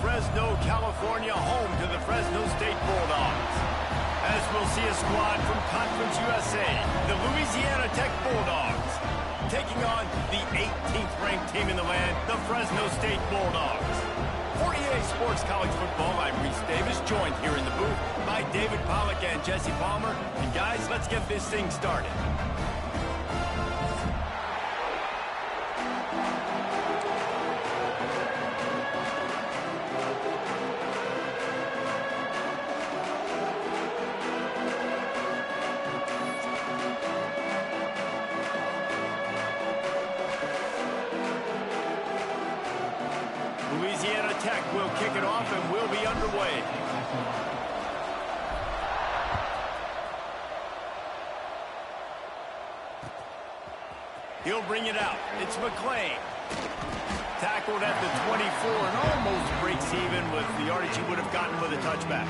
Fresno, California, home to the Fresno State Bulldogs. As we'll see a squad from Conference USA, the Louisiana Tech Bulldogs, taking on the 18th ranked team in the land, the Fresno State Bulldogs. For EA Sports College Football, I'm Reese Davis, joined here in the booth by David Pollack and Jesse Palmer. And guys, let's get this thing started. Louisiana Tech will kick it off and we'll be underway. He'll bring it out. It's McClain. Tackled at the 24 and almost breaks even with the yardage he would have gotten with a touchback.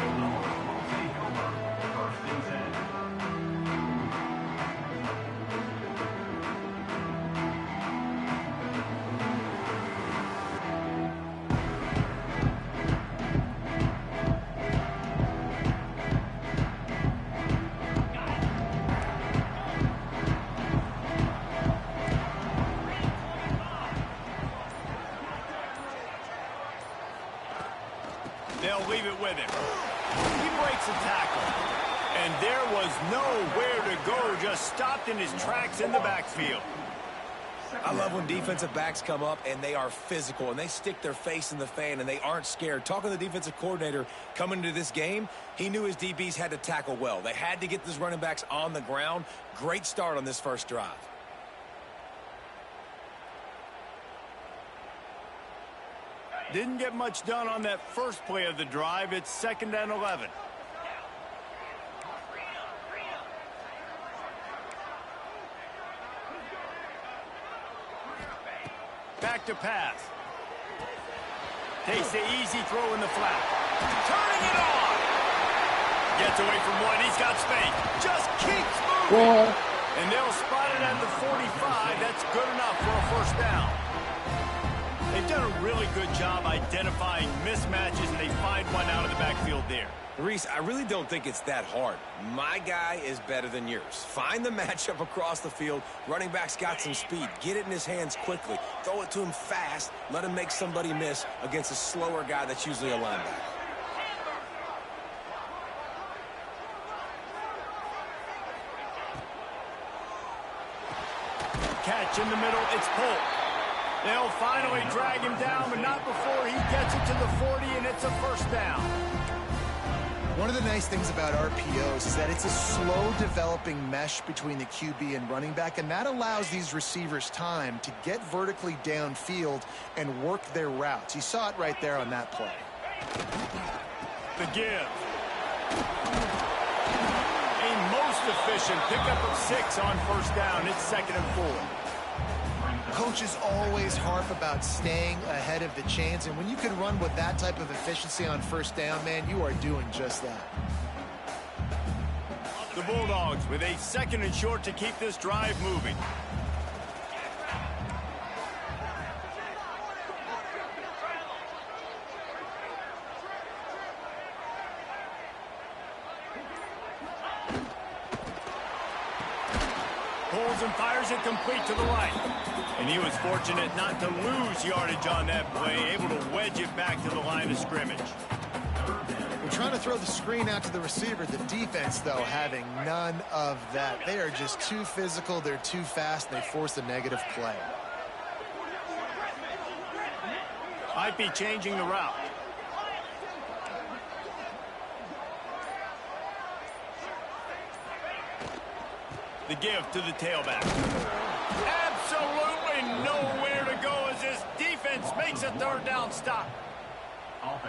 They'll leave it with him. He breaks a tackle. And there was nowhere to go, just stopped in his tracks in the backfield. I love when defensive backs come up and they are physical and they stick their face in the fan and they aren't scared. Talking to the defensive coordinator coming into this game, he knew his DBs had to tackle well. They had to get those running backs on the ground. Great start on this first drive. Didn't get much done on that first play of the drive. It's 2nd and 11. Back to pass. Takes the easy throw in the flat. Turning it on. Gets away from one. He's got space. Just keeps moving. And they'll spot it at the 45. That's good enough for a first down. They've done a really good job identifying mismatches, and they find one out of the backfield there. Reese, I really don't think it's that hard. My guy is better than yours. Find the matchup across the field. Running back's got some speed. Get it in his hands quickly. Throw it to him fast. Let him make somebody miss against a slower guy that's usually a linebacker. Catch in the middle. It's Polk. They'll finally drag him down, but not before he gets it to the 40, and it's a first down. One of the nice things about RPOs is that it's a slow-developing mesh between the QB and running back, and that allows these receivers time to get vertically downfield and work their routes. You saw it right there on that play. The give. A most efficient pickup of 6 on first down. It's 2nd and 4. Coaches always harp about staying ahead of the chains, and when you can run with that type of efficiency on first down, man, you are doing just that. The Bulldogs with a 2nd and short to keep this drive moving. Pulls and fires it complete to the right. And he was fortunate not to lose yardage on that play, able to wedge it back to the line of scrimmage. We're trying to throw the screen out to the receiver. The defense, though, having none of that. They are just too physical, they're too fast, and they force a negative play. Might be changing the route. The give to the tailback. Absolutely nowhere to go as this defense makes a 3rd down stop.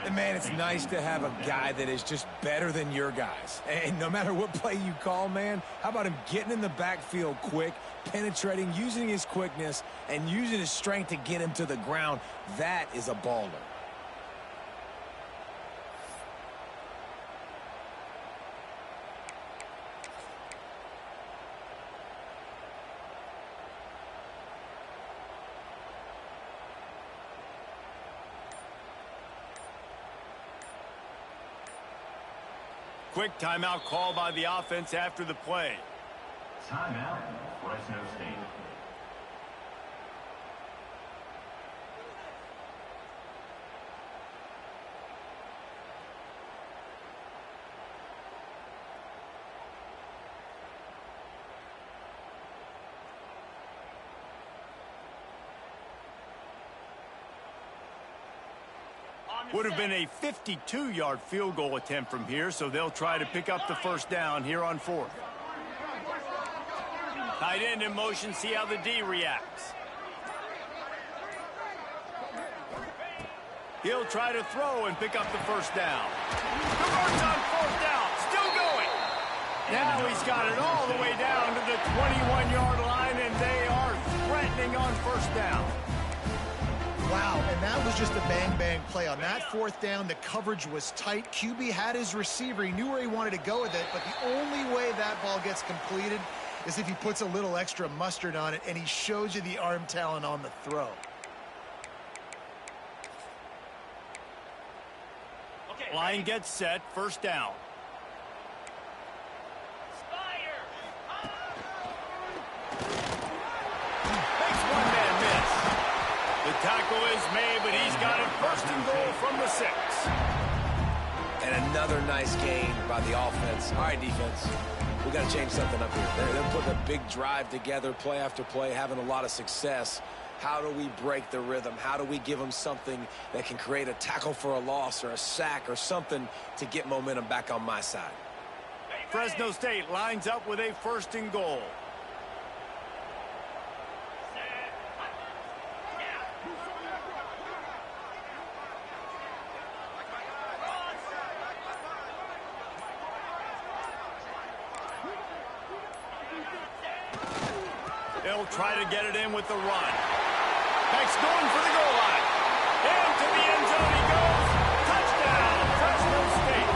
And, man, it's nice to have a guy that is just better than your guys. And no matter what play you call, man, how about him getting in the backfield quick, penetrating, using his quickness, and using his strength to get him to the ground? That is a baller. Quick timeout call by the offense after the play. Timeout, Fresno State. Would have been a 52-yard field goal attempt from here, so they'll try to pick up the first down here on 4th. Tight end in motion, see how the D reacts. He'll try to throw and pick up the first down. The bird's on 4th down, still going. Now he's got it all the way down to the 21-yard line, and they are threatening on first down. Wow, and that was just a bang-bang play. On that 4th down, the coverage was tight. QB had his receiver. He knew where he wanted to go with it, but the only way that ball gets completed is if he puts a little extra mustard on it, and he shows you the arm talent on the throw. Okay, line gets set, first down. The tackle is made, but he's got it first and goal from the 6. And another nice gain by the offense. All right, defense, we got to change something up here. They're putting a big drive together, play after play, having a lot of success. How do we break the rhythm? How do we give them something that can create a tackle for a loss or a sack or something to get momentum back on my side? Fresno State lines up with a first and goal. They'll try to get it in with the run. Beck's going for the goal line. Into the end zone he goes. Touchdown, Fresno State.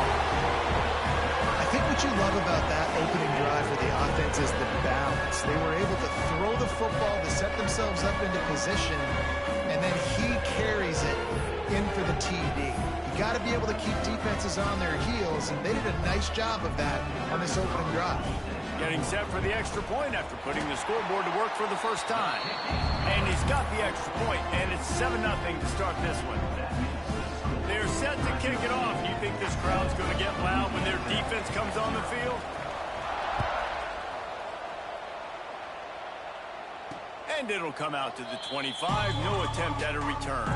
I think what you love about that opening drive for the offense is the balance. They were able to throw the football to set themselves up into position, and then he carries it in for the TD. You got to be able to keep defenses on their heels, and they did a nice job of that on this opening drive. Getting set for the extra point after putting the scoreboard to work for the first time. And he's got the extra point, and it's 7-0 to start this one. They're set to kick it off. Do you think this crowd's going to get loud when their defense comes on the field? And it'll come out to the 25. No attempt at a return.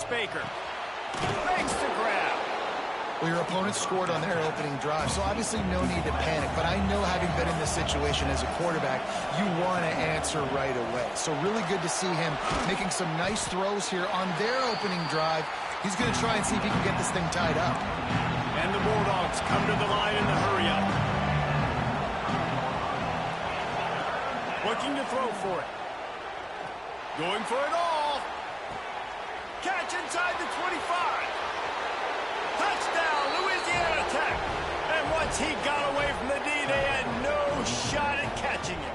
Baker makes the grab. Well, your opponent scored on their opening drive, so obviously no need to panic. But I know, having been in this situation as a quarterback, you want to answer right away. So really good to see him making some nice throws here on their opening drive. He's going to try and see if he can get this thing tied up. And the Bulldogs come to the line in the hurry-up. Looking to throw for it. Going for it all. Catch inside the 25. Touchdown, Louisiana Tech. And once he got away from the D, they had no shot at catching him.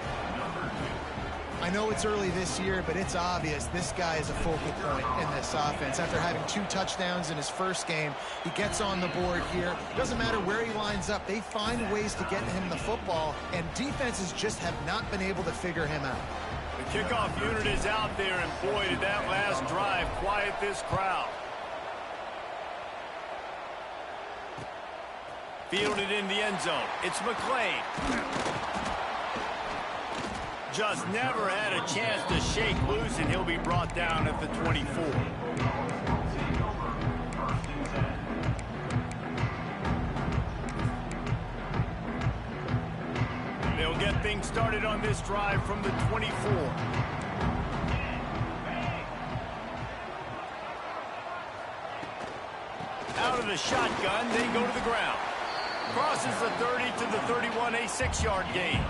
I know it's early this year, but it's obvious this guy is a focal point in this offense. After having 2 touchdowns in his first game, he gets on the board here. Doesn't matter where he lines up. They find ways to get him the football, and defenses just have not been able to figure him out. The kickoff unit is out there, and boy, did that last drive quiet this crowd. Fielded in the end zone. It's McClain. Just never had a chance to shake loose, and he'll be brought down at the 24. They'll get things started on this drive from the 24. Out of the shotgun, they go to the ground. Crosses the 30 to the 31, a 6-yard gain.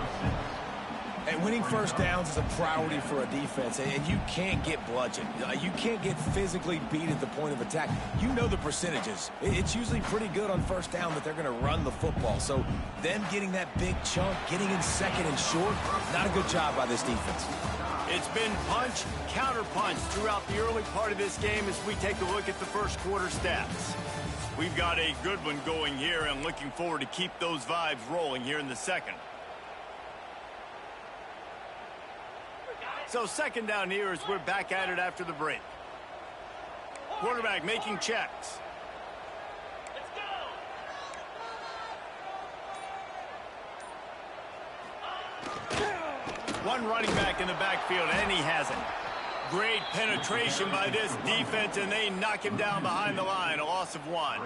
And winning first downs is a priority for a defense, and you can't get bludgeoned. You can't get physically beat at the point of attack. You know the percentages. It's usually pretty good on first down that they're going to run the football. So them getting that big chunk, getting in second and short, not a good job by this defense. It's been punch, counter-punch throughout the early part of this game as we take a look at the first quarter stats. We've got a good one going here and looking forward to keep those vibes rolling here in the second. So second down here as we're back at it after the break. Quarterback making checks. One running back in the backfield, and he has it. Great penetration by this defense, and they knock him down behind the line. A loss of 1.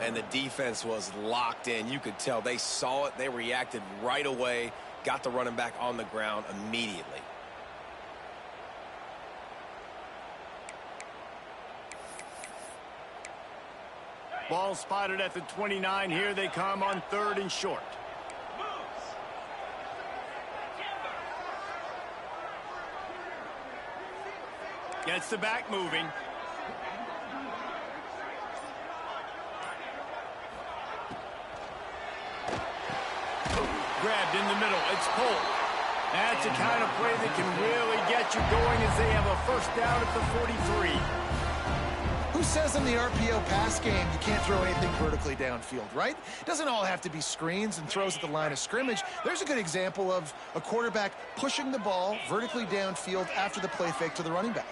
And the defense was locked in. You could tell they saw it. They reacted right away. Got the running back on the ground immediately. Ball spotted at the 29. Here they come on 3rd and short. Gets the back moving. Grabbed in the middle. It's Polk. That's the kind of play that can really get you going as they have a first down at the 43. Who says in the RPO pass game you can't throw anything vertically downfield, right? It doesn't all have to be screens and throws at the line of scrimmage. There's a good example of a quarterback pushing the ball vertically downfield after the play fake to the running back.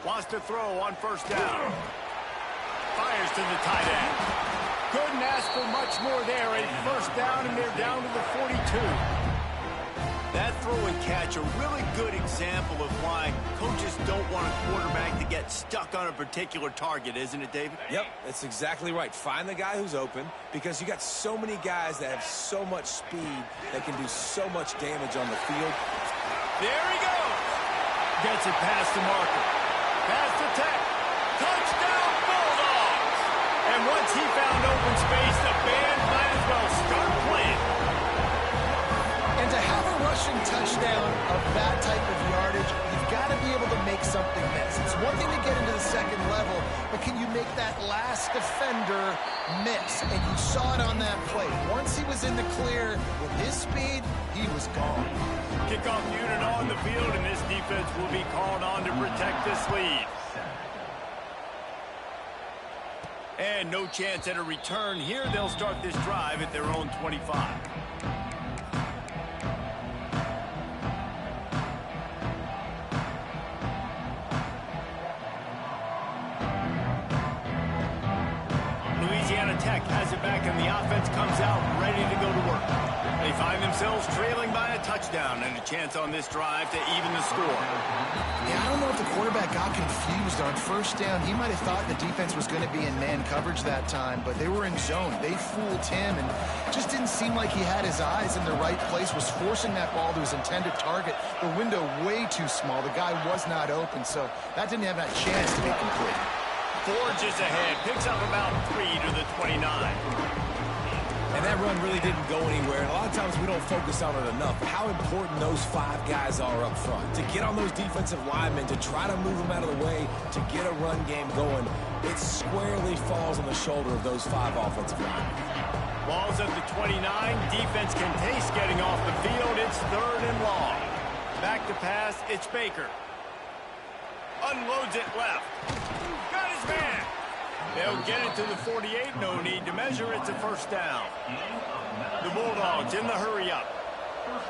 Wants to throw on first down. Fires to the tight end. Couldn't ask for much more there. A first down, and they're down to the 42. That throw and catch, a really good example of why coaches don't want a quarterback to get stuck on a particular target, isn't it, David? Yep, that's exactly right. Find the guy who's open, because you got so many guys that have so much speed that can do so much damage on the field. There he goes. Gets it past the marker. Past the tech. Touchdown, Bulldogs! And once he found open space, the band might as well start playing. And to have a rushing touchdown of that type of yardage, you've got to be able to make something miss. It's one thing to get into the second level, but can you make that last defender miss? And you saw it on that play. Once he was in the clear with his speed, he was gone. Kickoff unit on the field, and this defense will be called on to protect this lead. And no chance at a return here. They'll start this drive at their own 25. Louisiana Tech has it back, and the offense comes out ready to go to work. They find themselves trailing by a touchdown and a chance on this drive to even the score. Yeah, I don't know if the quarterback got confused on first down. He might have thought the defense was going to be in man coverage that time, but they were in zone. They fooled him, and just didn't seem like he had his eyes in the right place, was forcing that ball to his intended target. The window way too small. The guy was not open, so that didn't have that chance to be complete. Forges ahead, picks up about 3 to the 29. And that run really didn't go anywhere. And a lot of times we don't focus on it enough. How important those 5 guys are up front. To get on those defensive linemen, to try to move them out of the way, to get a run game going, it squarely falls on the shoulder of those 5 offensive linemen. Ball's at the 29. Defense can taste getting off the field. It's 3rd and long. Back to pass. It's Baker. Unloads it left. Got his man. They'll get it to the 48. No need to measure. It's a first down. The Bulldogs in the hurry-up.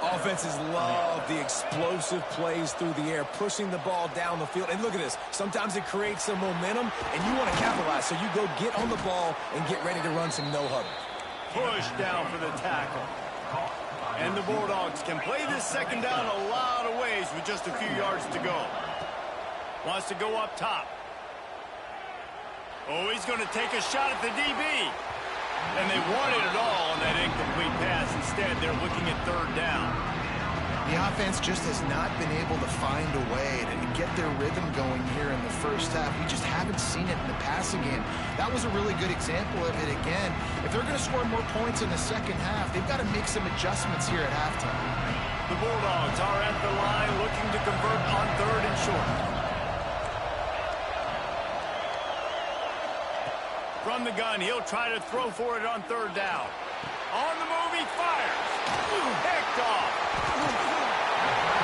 Offenses love the explosive plays through the air, pushing the ball down the field. And look at this. Sometimes it creates some momentum, and you want to capitalize. So you go get on the ball and get ready to run some no-huddle. Push down for the tackle. And the Bulldogs can play this second down a lot of ways with just a few yards to go. Wants to go up top. Oh, he's going to take a shot at the DB. And they wanted it all on that incomplete pass. Instead, they're looking at 3rd down. The offense just has not been able to find a way to get their rhythm going here in the first half. We just haven't seen it in the passing game. That was a really good example of it again. If they're going to score more points in the second half, they've got to make some adjustments here at halftime. The Bulldogs are at the line looking to convert on 3rd and short. From the gun, he'll try to throw for it on 3rd down. On the move, he fires. Picked off.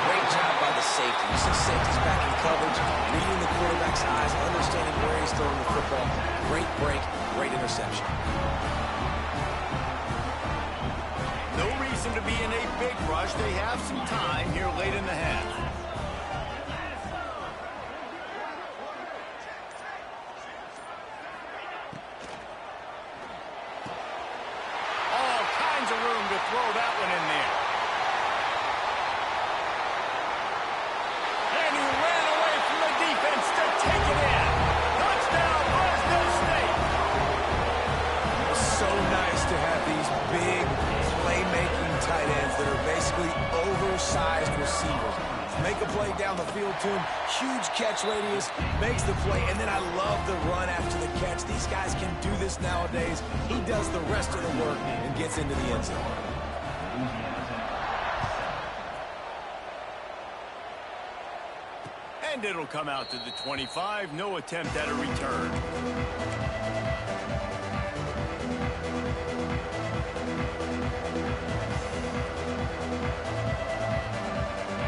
Great job by the safety. You see safeties back in coverage, reading the quarterback's eyes, understanding where he's throwing the football. Great break, great interception. No reason to be in a big rush. They have some time here late in the half. All kinds of room to throw that one in there. And he ran away from the defense to take it in. Touchdown, Fresno State. It's so nice to have these big playmaking tight ends that are basically oversized receivers. Make a play down the field to him, huge catch radius, makes the play, and then I love the run after the catch. These guys can do this nowadays. He does the rest of the work and gets into the end zone. And it'll come out to the 25. No attempt at a return.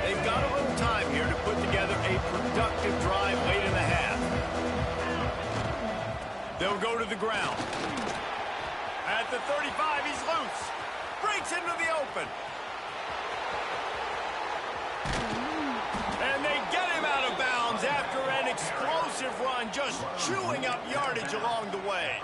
They've got a little time here to put together a productive drive late in the half. They'll go to the ground. At the 35, he's loose. Breaks into the open. And they get him out of bounds after an explosive run, just chewing up yardage along the way.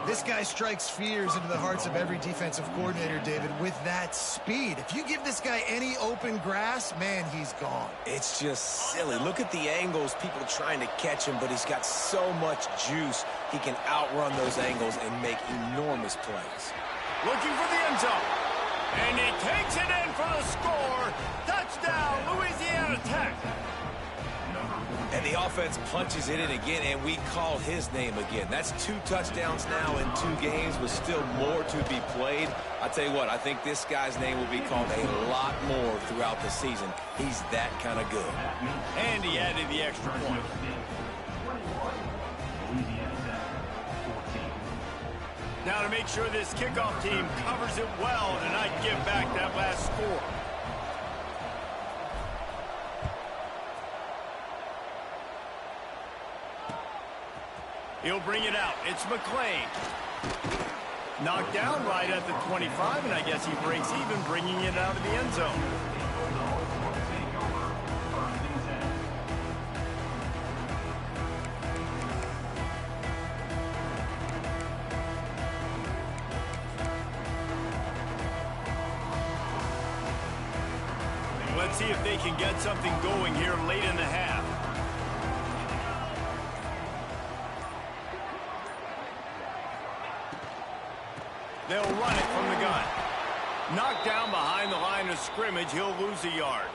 This guy strikes fears into the hearts of every defensive coordinator, David, with that speed. If you give this guy any open grass, man, he's gone. It's just silly. Look at the angles, people trying to catch him, but he's got so much juice. He can outrun those angles and make enormous plays. Looking for the end zone. And he takes it in for the score. Touchdown, Louisiana Tech. And the offense punches it in again, and we call his name again. That's 2 touchdowns now in 2 games with still more to be played. I tell you what, I think this guy's name will be called a lot more throughout the season. He's that kind of good. And he added the extra point. Now to make sure this kickoff team covers it well and not give back that last score. He'll bring it out. It's McClain. Knocked down right at the 25, and I guess he breaks even, bringing it out of the end zone. Let's see if they can get something going here late in the half. They'll run it from the gun. Knocked down behind the line of scrimmage. He'll lose a yard.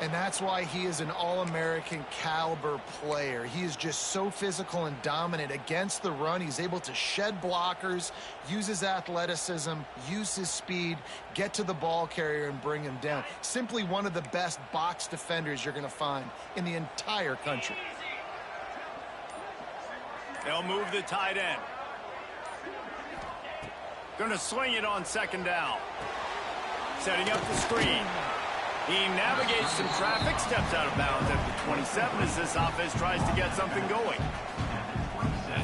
And that's why he is an All-American caliber player. He is just so physical and dominant against the run. He's able to shed blockers, use his athleticism, use his speed, get to the ball carrier and bring him down. Simply one of the best box defenders you're going to find in the entire country. They'll move the tight end. Going to swing it on 2nd down. Setting up the screen. He navigates some traffic, steps out of bounds at the 27 as this offense tries to get something going.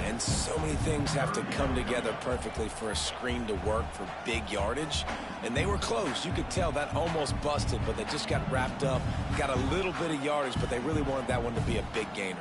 And so many things have to come together perfectly for a screen to work for big yardage. And they were close. You could tell that almost busted, but they just got wrapped up, got a little bit of yardage, but they really wanted that one to be a big gainer.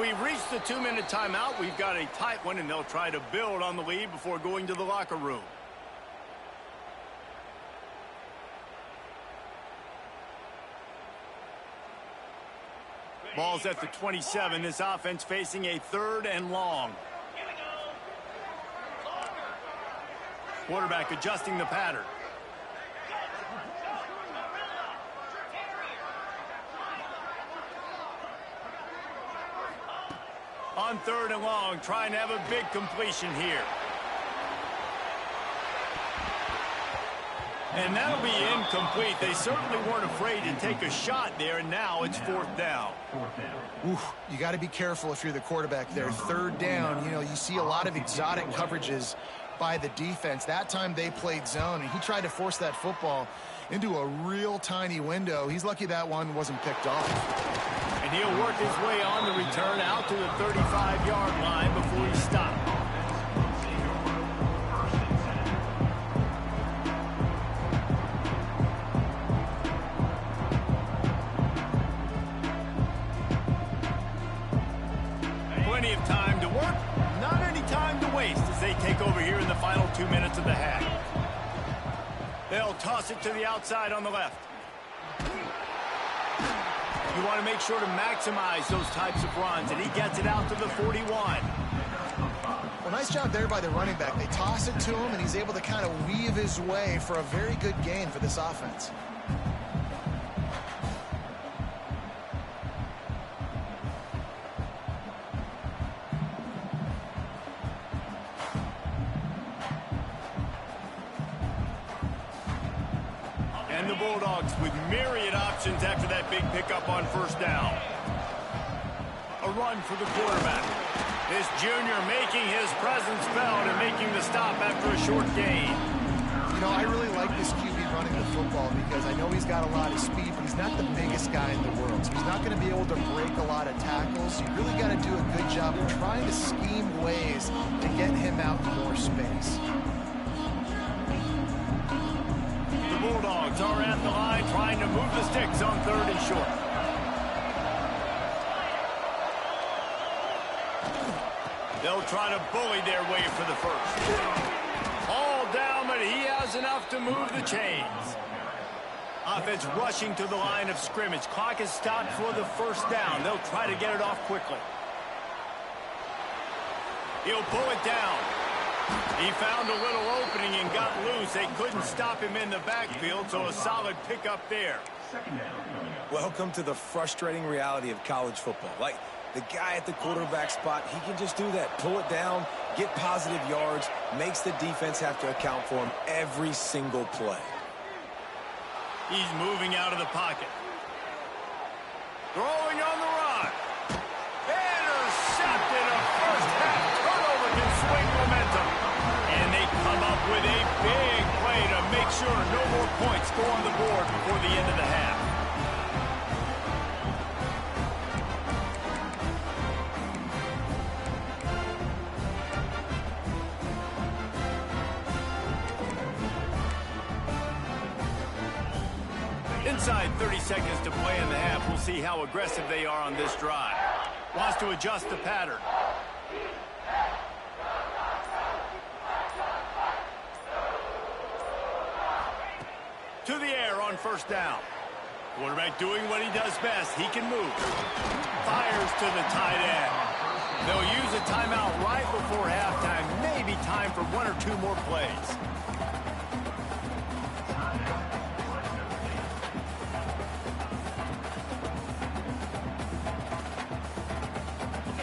We've reached the 2-minute timeout. We've got a tight one, and they'll try to build on the lead before going to the locker room. Ball's at the 27. This offense facing a 3rd and long. Quarterback adjusting the pattern. On 3rd and long, trying to have a big completion here. And that'll be incomplete. They certainly weren't afraid to take a shot there, and now it's 4th down. Oof, you got to be careful if you're the quarterback there. 3rd down, you know, you see a lot of exotic coverages by the defense. That time they played zone, and he tried to force that football into a real tiny window. He's lucky that one wasn't picked off. And he'll work his way on the return out to the 35-yard line before he stopped. Plenty of time to work, not any time to waste as they take over here in the final 2 minutes of the half. They'll toss it to the outside on the left. You want to make sure to maximize those types of runs, and he gets it out to the 41. Well, nice job there by the running back. They toss it to him, and he's able to kind of weave his way for a very good gain for this offense. And the Bulldogs with myriad options after that big pickup on 1st down. A run for the quarterback. This junior making his presence felt and making the stop after a short gain. You know, I really like this QB running the football because I know he's got a lot of speed, but he's not the biggest guy in the world. So he's not going to be able to break a lot of tackles. You really got to do a good job of trying to scheme ways to get him out in more space. Bulldogs are at the line trying to move the sticks on 3rd and short. They'll try to bully their way for the 1st. All down, but he has enough to move the chains. Offense rushing to the line of scrimmage. Clock is stopped for the 1st down. They'll try to get it off quickly. He'll pull it down. He found a little opening and got loose. They couldn't stop him in the backfield, so a solid pickup there. Welcome to the frustrating reality of college football. Like, the guy at the quarterback spot, he can just do that. Pull it down, get positive yards, makes the defense have to account for him every single play. He's moving out of the pocket. Throwing on the run. Intercepted. A first-half turnover can swing momentum. And they come up with a big play to make sure no more points go on the board before the end of the half. Inside 30 seconds to play in the half. We'll see how aggressive they are on this drive. Wants to adjust the pattern. To the air on 1st down. Quarterback doing what he does best. He can move. Fires to the tight end. They'll use a timeout right before halftime. Maybe time for 1 or 2 more plays.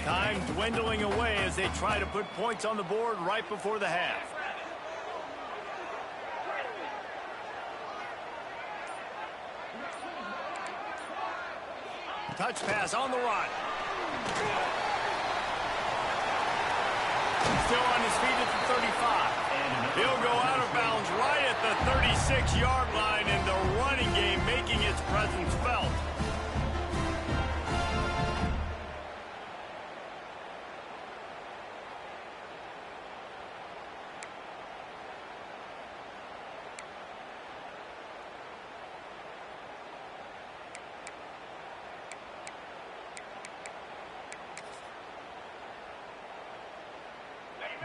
Time dwindling away as they try to put points on the board right before the half. Touch pass on the run. Still on his feet at the 35. He'll go out of bounds right at the 36-yard line, and the running game making its presence felt.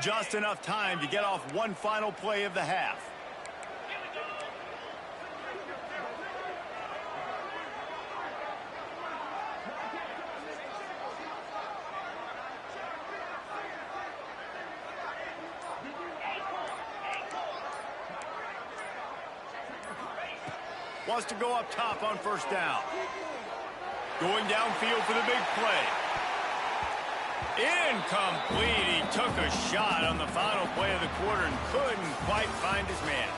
Just enough time to get off one final play of the half. Wants to go up top on first down. Going downfield for the big play. Incomplete. He took a shot on the final play of the quarter and couldn't quite find his man.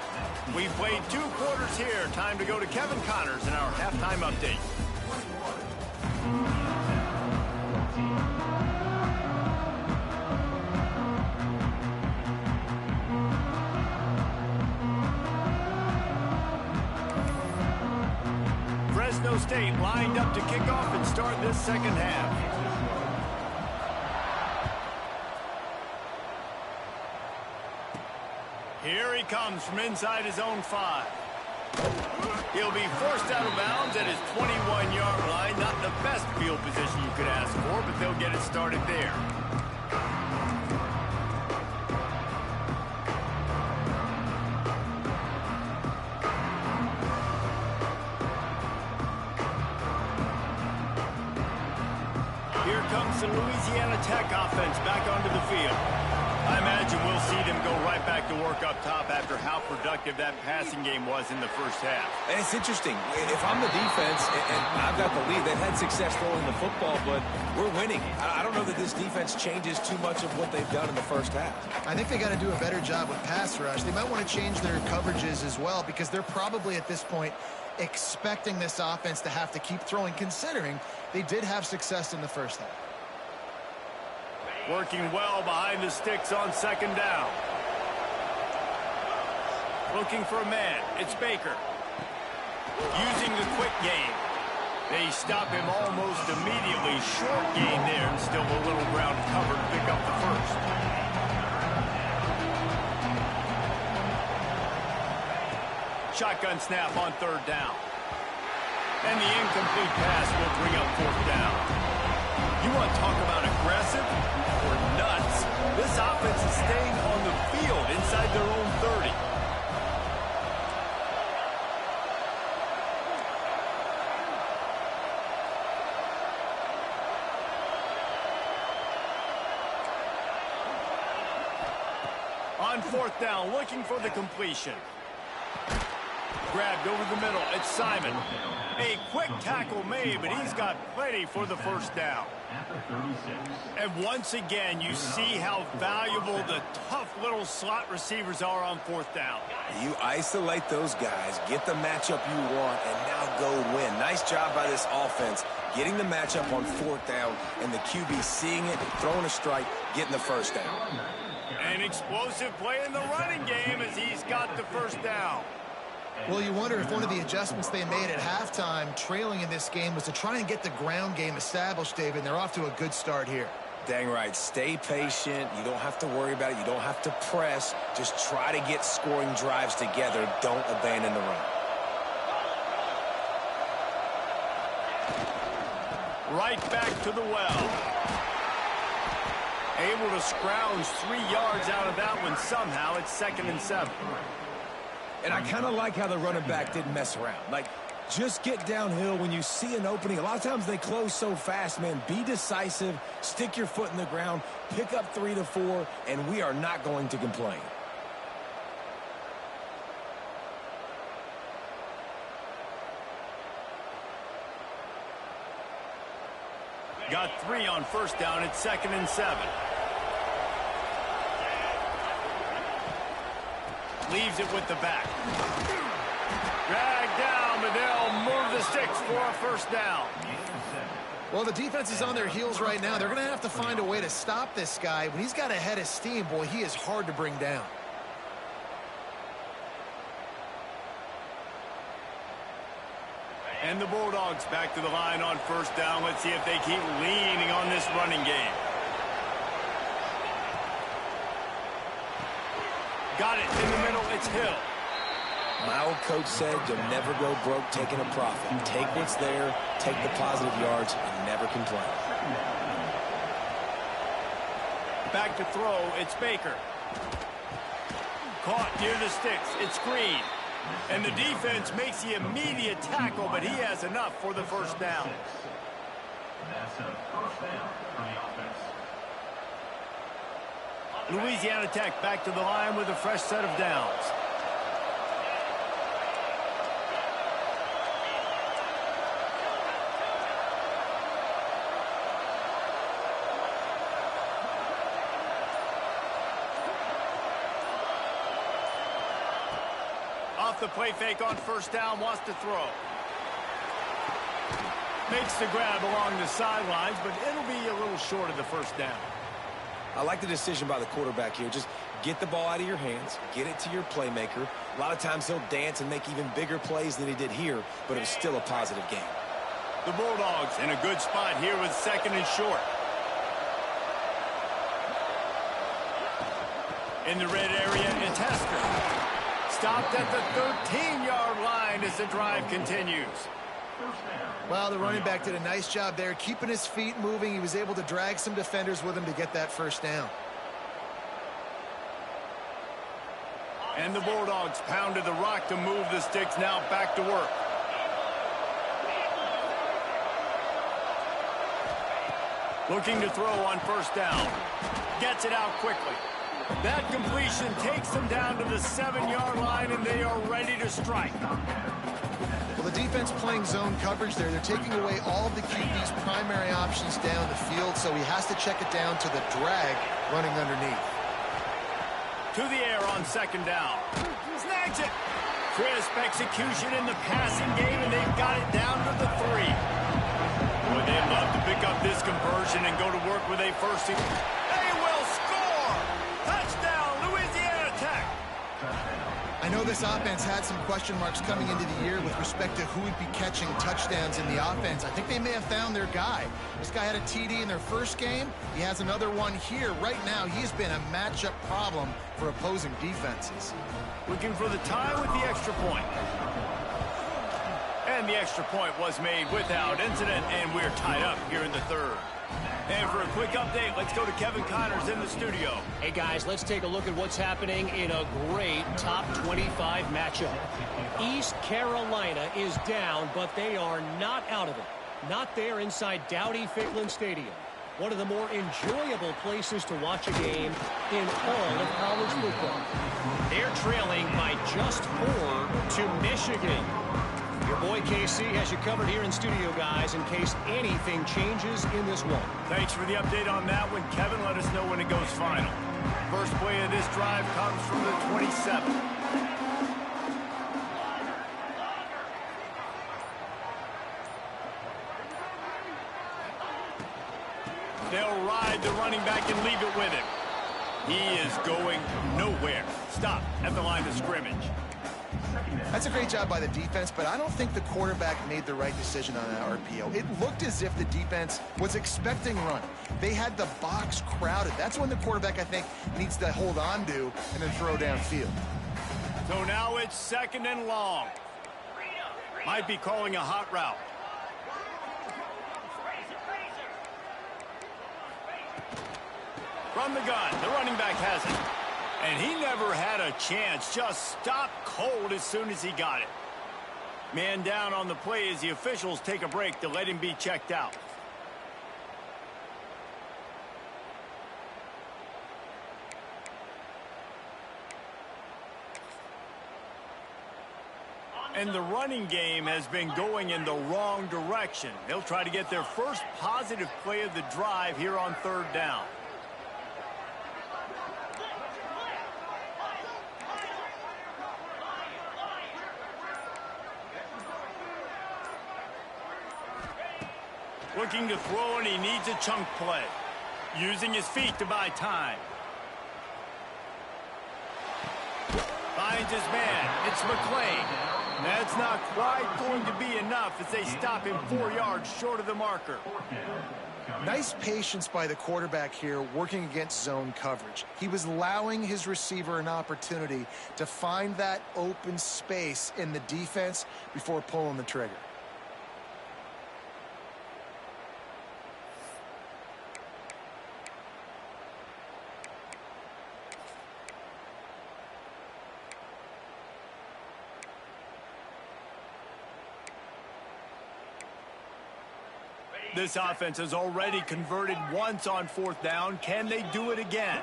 We played 2 quarters here. Time to go to Kevin Connors in our halftime update. Fresno State lined up to kick off and start this second half. Here he comes from inside his own 5. He'll be forced out of bounds at his 21-yard line. Not the best field position you could ask for, but they'll get it started there. Here comes the Louisiana Tech offense back onto the field. I imagine we'll see them go right back to work up top after how productive that passing game was in the first half. And it's interesting. If I'm the defense and I've got the lead, they've had success throwing the football, but we're winning. I don't know that this defense changes too much of what they've done in the first half. I think they got to do a better job with pass rush. They might want to change their coverages as well because they're probably at this point expecting this offense to have to keep throwing, considering they did have success in the first half. Working well behind the sticks on second down. Looking for a man. It's Baker. Using the quick game. They stop him almost immediately. Short gain there and still a little ground cover to pick up the first. Shotgun snap on third down. And the incomplete pass will bring up fourth down. You want to talk about aggressive or nuts? This offense is staying on the field inside their own 30. On fourth down, looking for the completion. Grabbed over the middle. It's Simon. A quick tackle made, but he's got plenty for the first down. And once again, you see how valuable the tough little slot receivers are on fourth down. You isolate those guys, get the matchup you want, and now go win. Nice job by this offense, getting the matchup on fourth down, and the QB seeing it, throwing a strike, getting the first down. An explosive play in the running game as he's got the first down. Well, you wonder if one of the adjustments they made at halftime, trailing in this game, was to try and get the ground game established, David, and they're off to a good start here. Dang right. Stay patient. You don't have to worry about it. You don't have to press. Just try to get scoring drives together. Don't abandon the run. Right back to the well. Able to scrounge 3 yards out of that one somehow. It's 2nd and 7. And I kind of like how the running back didn't mess around. Like, just get downhill when you see an opening. A lot of times they close so fast, man. Be decisive, stick your foot in the ground, pick up 3 to 4, and we are not going to complain. Got 3 on first down. It's 2nd and 7. Leaves it with the back. Dragged down, but they'll move the sticks for a first down. Well, the defense is on their heels right now. They're going to have to find a way to stop this guy. When he's got a head of steam, boy, he is hard to bring down. And the Bulldogs back to the line on first down. Let's see if they keep leaning on this running game. Got it in the middle. It's Hill. My old coach said you'll never go broke taking a profit. Take what's there, take the positive yards, and never complain. Back to throw, it's Baker. Caught near the sticks, it's Green. And the defense makes the immediate tackle, but he has enough for the first down. That's a first down for the offense. Louisiana Tech back to the line with a fresh set of downs. Off the play fake on first down, wants to throw. Makes the grab along the sidelines, but it'll be a little short of the first down. I like the decision by the quarterback here. Just get the ball out of your hands, get it to your playmaker. A lot of times he'll dance and make even bigger plays than he did here, but it was still a positive game. The Bulldogs in a good spot here with second and short. In the red area, it's Hester. Stopped at the 13-yard line as the drive continues. Well, the running back did a nice job there, keeping his feet moving. He was able to drag some defenders with him to get that first down. And the Bulldogs pounded the rock to move the sticks, now back to work. Looking to throw on first down. Gets it out quickly. That completion takes them down to the 7-yard line, and they are ready to strike. Well, the defense playing zone coverage there. They're taking away all of the QB's primary options down the field, so he has to check it down to the drag running underneath. To the air on second down. Snags it. Crisp execution in the passing game, and they've got it down to the 3. Boy, they'd love to pick up this conversion and go to work with a first. They will score! Touchdown, Louisiana Tech! I know this offense had some question marks coming into the year with respect to who would be catching touchdowns in the offense. I think they may have found their guy. This guy had a TD in their first game. He has another one here. Right now, he's been a matchup problem for opposing defenses. Looking for the tie with the extra point. And the extra point was made without incident, and we're tied up here in the third. And for a quick update, let's go to Kevin Connors in the studio. Hey, guys, let's take a look at what's happening in a great top 25 matchup. East Carolina is down, but they are not out of it. Not there inside Dowdy-Ficklen Stadium. One of the more enjoyable places to watch a game in all of college football. They're trailing by just 4 to Michigan. Your boy KC has you covered here in studio, guys, in case anything changes in this one. Thanks for the update on that one, Kevin. Let us know when it goes final. First play of this drive comes from the 27. They'll ride the running back and leave it with him. He is going nowhere. Stop at the line of scrimmage. That's a great job by the defense, but I don't think the quarterback made the right decision on that RPO. It looked as if the defense was expecting run. They had the box crowded. That's when the quarterback, I think, needs to hold on to and then throw downfield. So now it's second and long. Might be calling a hot route. From the gun, the running back has it. And he never had a chance, just stopped cold as soon as he got it. Man down on the play as the officials take a break to let him be checked out. And the running game has been going in the wrong direction. They'll try to get their first positive play of the drive here on third down. Looking to throw, and he needs a chunk play. Using his feet to buy time. Finds his man. It's McClain. That's not quite going to be enough as they stop him 4 yards short of the marker. Nice patience by the quarterback here working against zone coverage. He was allowing his receiver an opportunity to find that open space in the defense before pulling the trigger. This offense has already converted once on 4th down. Can they do it again?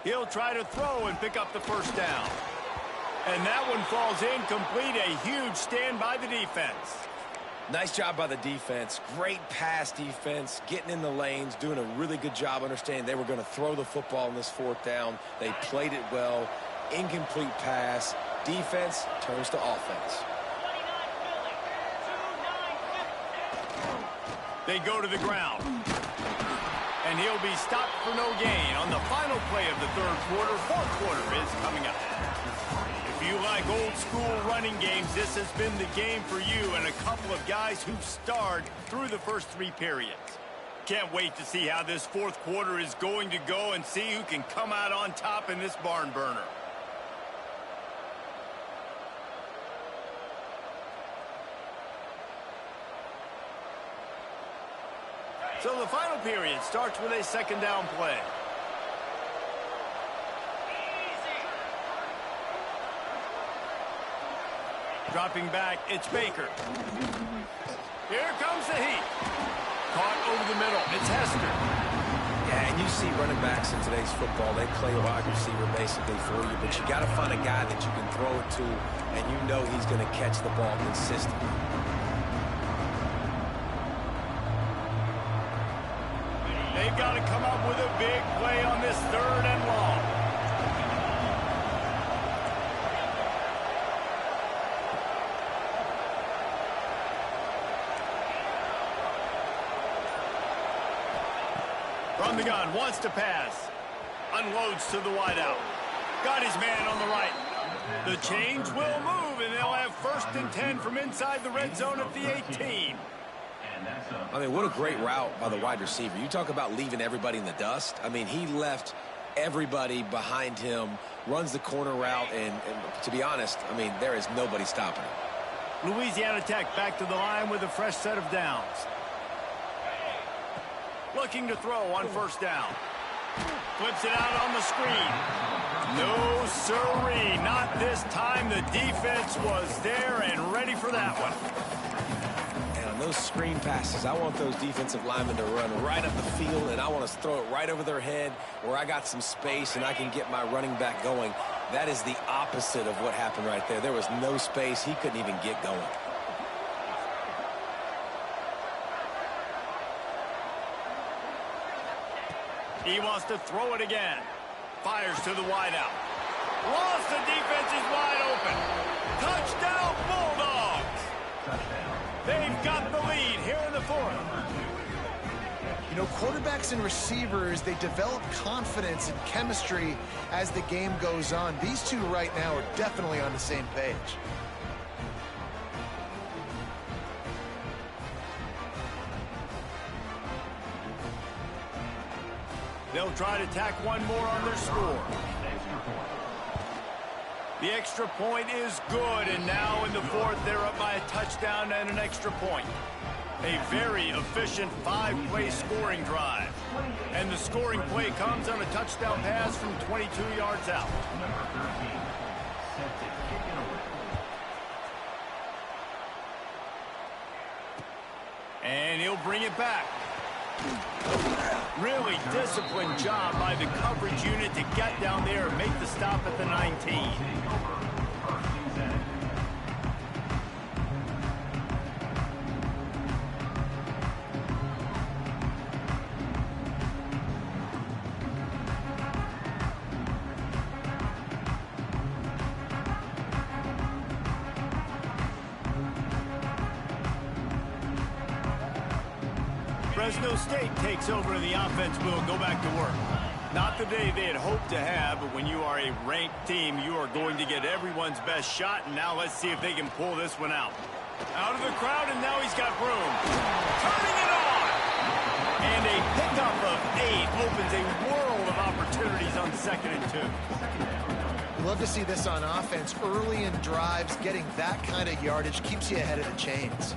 He'll try to throw and pick up the 1st down. And that one falls incomplete. A huge stand by the defense. Nice job by the defense. Great pass defense, getting in the lanes, doing a really good job understanding they were going to throw the football on this 4th down. They played it well. Incomplete pass. Defense turns to offense. They go to the ground. And he'll be stopped for no gain on the final play of the 3rd quarter. 4th quarter is coming up. If you like old school running games, this has been the game for you and a couple of guys who've starred through the first 3 periods. Can't wait to see how this 4th quarter is going to go and see who can come out on top in this barn burner. So the final period starts with a 2nd down play. Dropping back, it's Baker. Here comes the heat. Caught over the middle, it's Hester. Yeah, and you see running backs in today's football, they play wide receiver basically for you, but you got to find a guy that you can throw it to, and you know he's going to catch the ball consistently. They've got to come up with a big play on this 3rd and long. From the gun, wants to pass. Unloads to the wideout. Got his man on the right. The change will move, and they'll have 1st and 10 from inside the red zone at the 18. I mean, what a great route by the wide receiver. You talk about leaving everybody in the dust. I mean, he left everybody behind him, runs the corner route, and to be honest, I mean, there is nobody stopping him. Louisiana Tech back to the line with a fresh set of downs. Looking to throw on 1st down. Flips it out on the screen. No siree, not this time. The defense was there and ready for that one. Those screen passes, I want those defensive linemen to run right up the field, and I want to throw it right over their head where I got some space and I can get my running back going. That is the opposite of what happened right there. There was no space. He couldn't even get going. He wants to throw it again. Fires to the wideout. Lost, the defense is wide open. Touchdown, Bulldogs! They've got the lead here in the 4th. You know, quarterbacks and receivers, they develop confidence and chemistry as the game goes on. These two right now are definitely on the same page. They'll try to tack one more on their score. The extra point is good, and now in the 4th, they're up by a touchdown and an extra point. A very efficient 5-play scoring drive. And the scoring play comes on a touchdown pass from 22 yards out. And he'll bring it back. Really disciplined job by the coverage unit to get down there and make the stop at the 19. Fresno State takes over and the offense will go back to work. Not the day they had hoped to have, but when you are a ranked team, you are going to get everyone's best shot, and now let's see if they can pull this one out. Out of the crowd, and now he's got room. Turning it on! And a pickup of 8 opens a world of opportunities on 2nd and 2. We love to see this on offense. Early in drives, getting that kind of yardage keeps you ahead of the chains.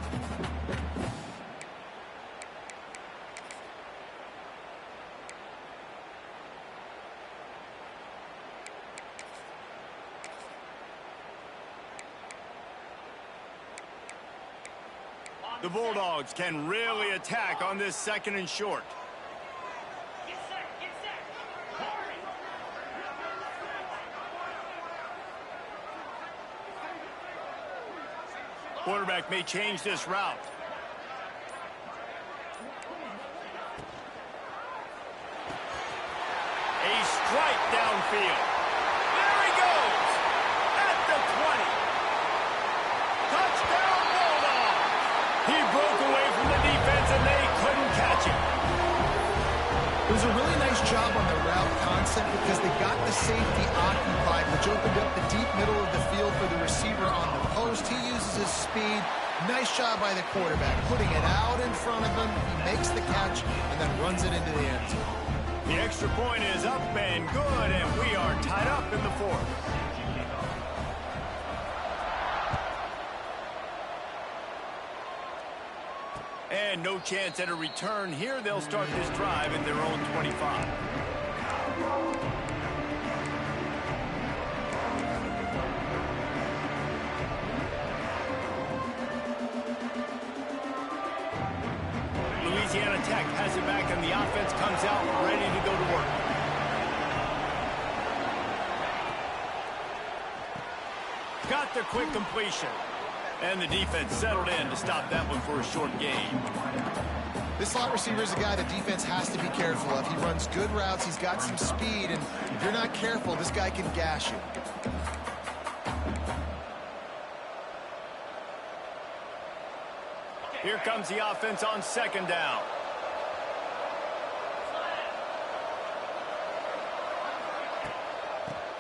The Bulldogs can really attack on this 2nd and short. Quarterback may change this route. A strike downfield. There he goes. At the 20. Touchdown Bulldogs. He broke away from the defense and they couldn't catch him. It was a really nice job on the route concept because they got the safety occupied, which opened up the deep middle of the field for the receiver on the post. He uses his speed. Nice job by the quarterback, putting it out in front of him. He makes the catch and then runs it into the end zone. The extra point is up and good, and we are tied up in the 4th. And no chance at a return here. They'll start this drive in their own 25. Louisiana Tech has it back, and the offense comes out ready to go to work. Got the quick completion. And the defense settled in to stop that one for a short gain. This slot receiver is a guy the defense has to be careful of. He runs good routes. He's got some speed, and if you're not careful, this guy can gash you. Here comes the offense on 2nd down.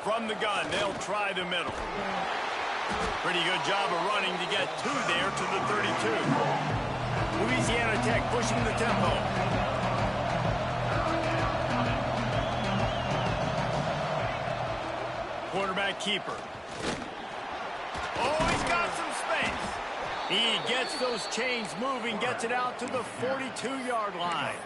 From the gun, they'll try the middle. Pretty good job of running to get 2 there to the 32. Louisiana Tech pushing the tempo. Quarterback keeper. Oh, he's got some space. He gets those chains moving, gets it out to the 42-yard line.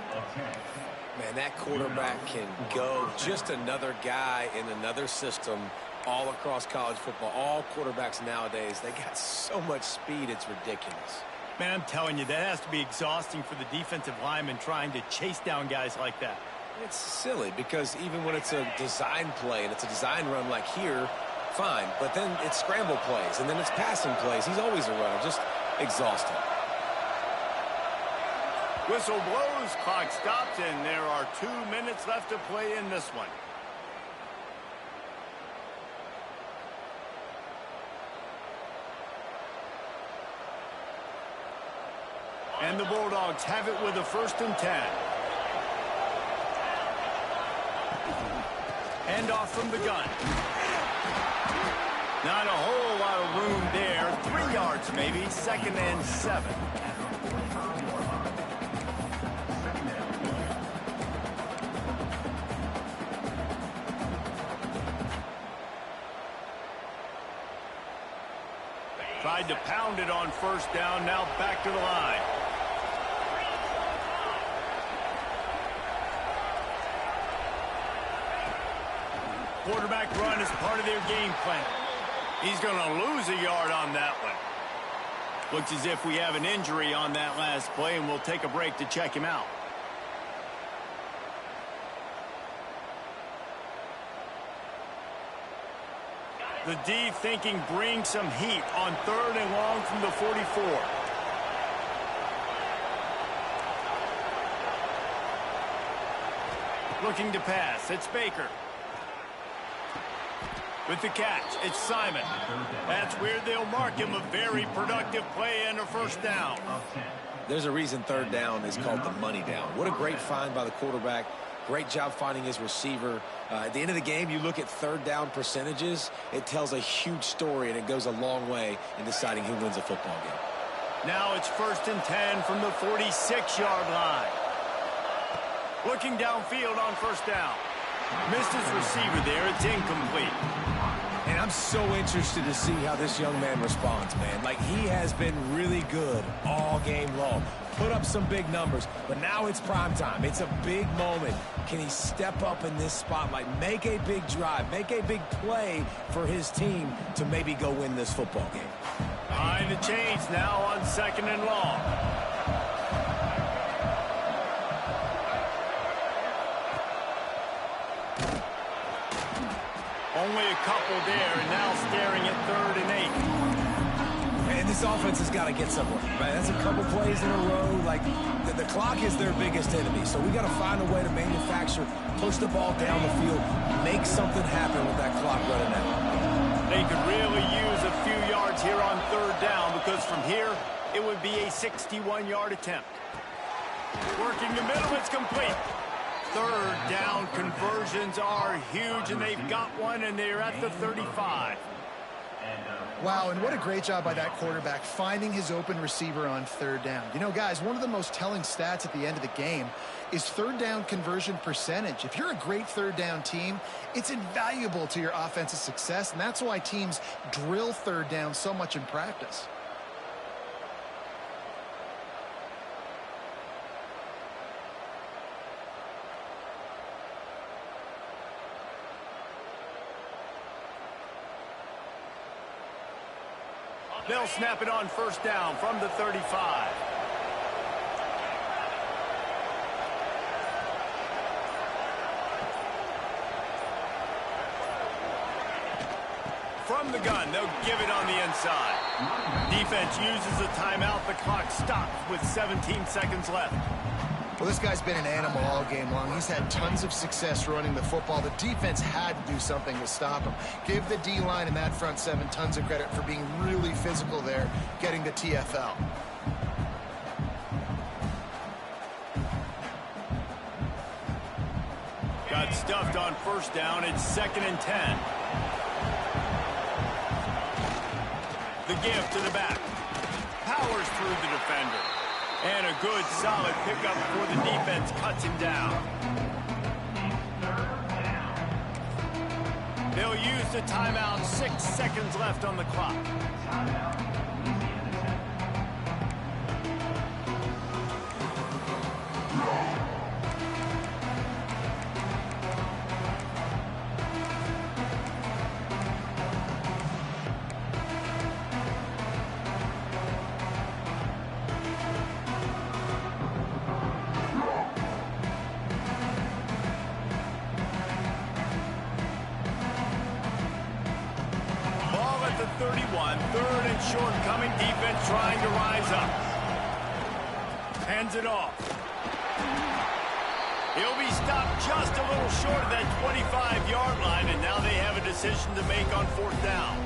Man, that quarterback can go. Just another guy in another system all across college football. All quarterbacks nowadays, they got so much speed, it's ridiculous. Man, I'm telling you, that has to be exhausting for the defensive lineman trying to chase down guys like that. It's silly because even when it's a design play and it's a design run like here, fine. But then it's scramble plays and then it's passing plays. He's always a runner. Just exhausting. Whistle blows, clock stops, and there are 2 minutes left to play in this one. And the Bulldogs have it with a 1st and 10. Hand off from the gun. Not a whole lot of room there. 3 yards maybe. 2nd and 7. Tried to pound it on 1st down. Now back to the line. Quarterback run is part of their game plan. He's going to lose a yard on that one. Looks as if we have an injury on that last play, and we'll take a break to check him out. The D thinking bring some heat on 3rd and long from the 44. Looking to pass. It's Baker. With the catch, it's Simon. That's where they'll mark him. A very productive play and a 1st down. There's a reason 3rd down is called the money down. What a great find by the quarterback. Great job finding his receiver. At the end of the game, you look at 3rd down percentages. It tells a huge story, and it goes a long way in deciding who wins a football game. Now it's 1st and 10 from the 46-yard line. Looking downfield on 1st down. Missed his receiver there. It's incomplete. And I'm so interested to see how this young man responds, man. Like, he has been really good all game long. Put up some big numbers, but now it's prime time. It's a big moment. Can he step up in this spotlight, make a big drive, make a big play for his team to maybe go win this football game? I Trying to change now on 2nd and long. Only a couple there, and now staring at 3rd and 8. And this offense has got to get somewhere, right? That's a couple plays in a row. Like, the clock is their biggest enemy, so we got to find a way to manufacture, push the ball down the field, make something happen with that clock running out. They could really use a few yards here on 3rd down, because from here, it would be a 61-yard attempt. Working the middle, it's complete. 3rd down conversions are huge, and they've got one, and they're at the 35. Wow, and what a great job by that quarterback, finding his open receiver on 3rd down. You know, guys, one of the most telling stats at the end of the game is 3rd down conversion percentage. If you're a great 3rd down team, it's invaluable to your offensive success, and that's why teams drill 3rd down so much in practice. They'll snap it on 1st down from the 35. From the gun, they'll give it on the inside. Defense uses a timeout. The clock stops with 17 seconds left. Well, this guy's been an animal all game long. He's had tons of success running the football. The defense had to do something to stop him. Give the D-line and that front 7 tons of credit for being really physical there, getting the TFL. Got stuffed on 1st down. It's 2nd and 10. The give to the back. Powers through the defender. And a good, solid pickup before the defense cuts him down. They'll use the timeout. 6 seconds left on the clock. Ball at the 31. 3rd and short coming. Defense trying to rise up. Hands it off. He'll be stopped just a little short of that 25-yard line, and now they have a decision to make on 4th down.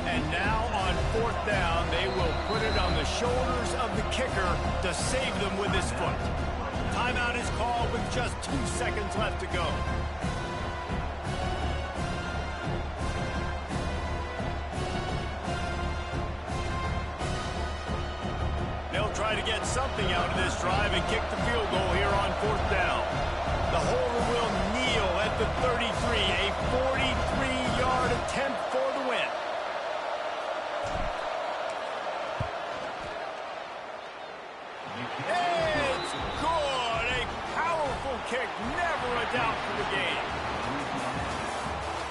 And now on 4th down, they will put it on the shoulders of the kicker to save them with his foot. Timeout is called with just 2 seconds left to go. They'll try to get something out of this drive and kick the field goal here on 4th down. The holder will kneel at the 33, a 43-yard attempt for the win. It's good. A powerful kick, never a doubt for the game.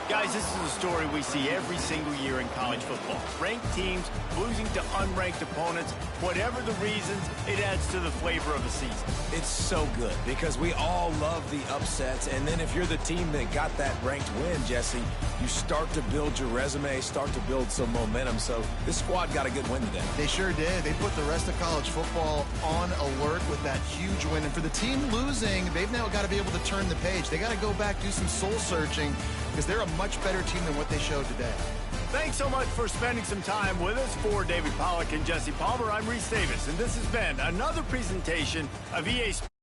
Guys, this is a story we see every single year in college football. Ranked teams losing to unranked opponents. Whatever the reasons, it adds to the flavor of the season. It's so good because we all love the upsets, and then if you're the team that got that ranked win, Jesse, you start to build your resume, start to build some momentum. So this squad got a good win today. They sure did. They put the rest of college football on alert with that huge win. And for the team losing, they've now got to be able to turn the page. They got to go back, do some soul searching, because they're a much better team than what they showed today. Thanks so much for spending some time with us. For David Pollack and Jesse Palmer, I'm Reese Davis, and this has been another presentation of EA Sports.